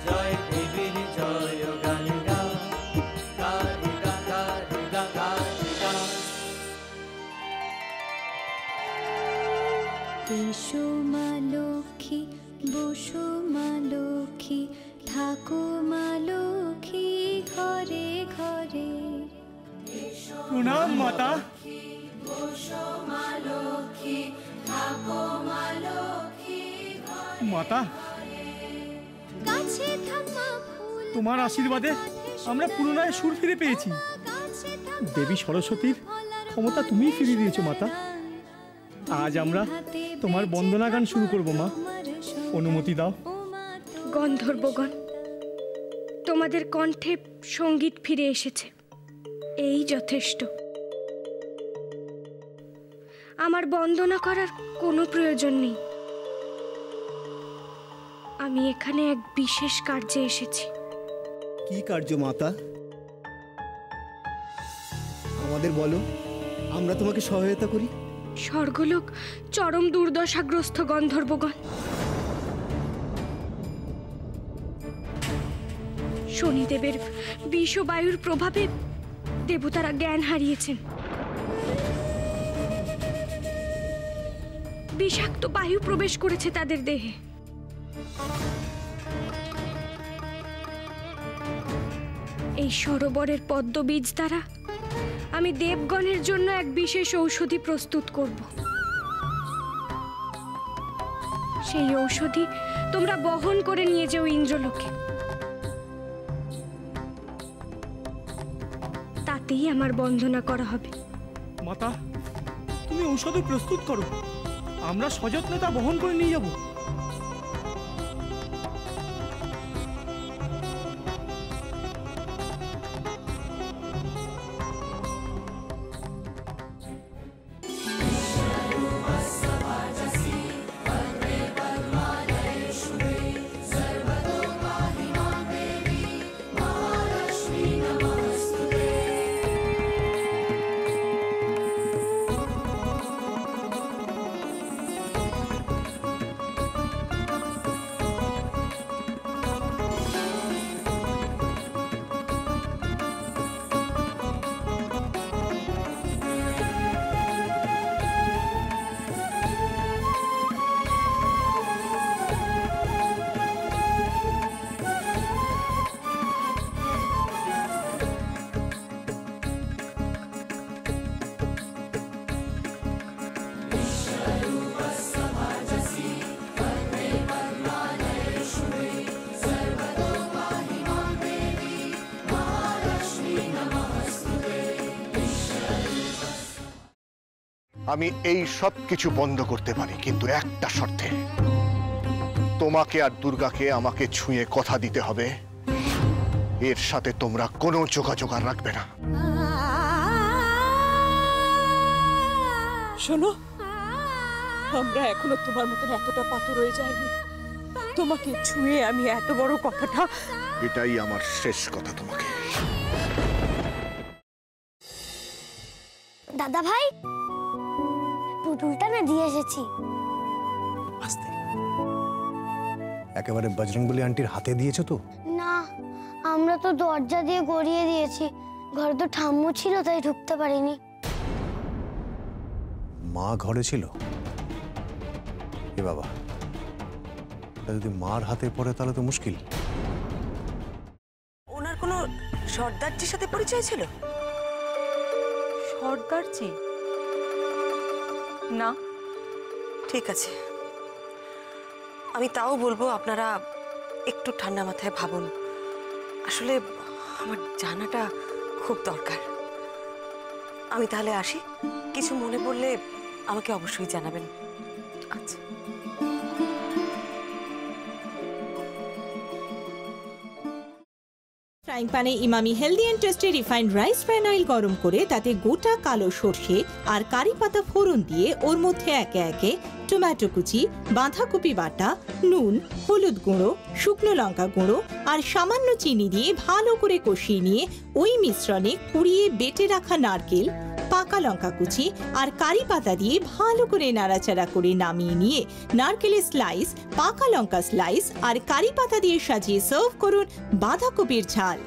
জয় দেবীর জয় গান গা গারে গা গারে গা গারে গা। এসো মা লক্ষ্মী, বসো মা লক্ষ্মী, থাকো মা লক্ষ্মী ঘরে ঘরে। প্রণাম মাতা। বসো মা লক্ষ্মী, থাকো মা লক্ষ্মী মাতা, গাছে থাকা ফুল তোমার আশীর্বাদে আমরা পুনরায় সুর ফিরে পেয়েছি। দেবী সরস্বতীর ক্ষমতা তুমিই ফিরিয়ে দিয়েছো মাতা। আজ আমরা তোমার বন্দনা গান শুরু করব মা, অনুমতি দাও। গন্ধর্বগণ, তোমাদের কণ্ঠে সঙ্গীত ফিরে এসেছে, এই যথেষ্ট। আমার বন্দনা করার কোনো প্রয়োজন নেই। আমি এখানে এক বিশেষ কার্যে এসেছি। কি কার্য মাতা? আমাদের বলো, আমরা তোমাকে সহায়তা করি। স্বর্গলোক চরম দুর্দশাগ্রস্ত গন্ধর্বগণ। শনিদেবের বিষ ও বায়ুর প্রভাবে দেবতারা জ্ঞান হারিয়েছেন। বিষাক্ত বায়ু প্রবেশ করেছে তাদের দেহে। এই সরোবরের পদ্মবীজ দ্বারা আমি দেবগণের জন্য এক বিশেষ ঔষধি প্রস্তুত করব। সেই ঔষধি তোমরা বহন করে নিয়ে যাও ইন্দ্রলোকে। তাতেই আমার বন্দনা করা হবে। মাতা, তুমি ঔষধ প্রস্তুত করো, আমরা সযত্নে তা বহন করে নিয়ে যাব। আমি এই সব কিছু বন্ধ করতে পারি, কিন্তু একটা শর্তে। তোমাকে আর দুর্গাকে আমাকে ছুঁয়ে কথা দিতে হবে, এর সাথে তোমরা কোনো যোগাযোগ আর রাখবে না। শোনো, আমরা এখনো তোমার মতন এতটা পাথর হয়ে যায়নি। তোমাকে ছুঁয়ে আমি এত বড় কথাটা, এটাই আমার শেষ কথা তোমাকে। দাদা ভাই, পুতুলটা না দিয়ে এসেছি। আস্তে, একেবারে বজরংবলী আন্টির হাতে দিয়েছো তো? না, আমরা তো দরজা দিয়ে গড়িয়ে দিয়েছি। ঘরে তো ঠাম্মু ছিল, তাই ঢুকতে পারিনি। মা ঘরে ছিল? এ বাবা, যদি মার হাতে পড়ে তাহলে তো মুশকিল। ওনার কোনো সর্দারজির সাথে পরিচয় ছিল? সর্দারজি? না। ঠিক আছে, আমি তাও বলবো আপনারা একটু ঠান্ডা মাথায় ভাবুন। আসলে আমার জানাটা খুব দরকার। আমি তাহলে আসি, কিছু মনে পড়লে আমাকে অবশ্যই জানাবেন। আচ্ছা। ফ্রাইং প্যানে Emami healthy and tasty refined rice bran oil গরম করে তাতে গোটা কালো সর্ষে আর কারি পাতা ফোড়ন দিয়ে ওর মধ্যে একে একে টমেটো কুচি, বাঁধাকপি বাটা, নুন, হলুদ গুঁড়ো, শুকনো লঙ্কা গুঁড়ো আর সামান্য চিনি দিয়ে ভালো করে কষিয়ে নিয়ে ওই মিশ্রণে কুড়িয়ে বেটে রাখা নারকেল, পাকা লঙ্কা কুচি আর কারি পাতা দিয়ে ভালো করে নাড়াচাড়া করে নামিয়ে নিয়ে নারকেলের স্লাইস, পাকা লঙ্কা স্লাইস আর কারি পাতা দিয়ে সাজিয়ে সার্ভ করুন বাঁধাকপির ঝাল।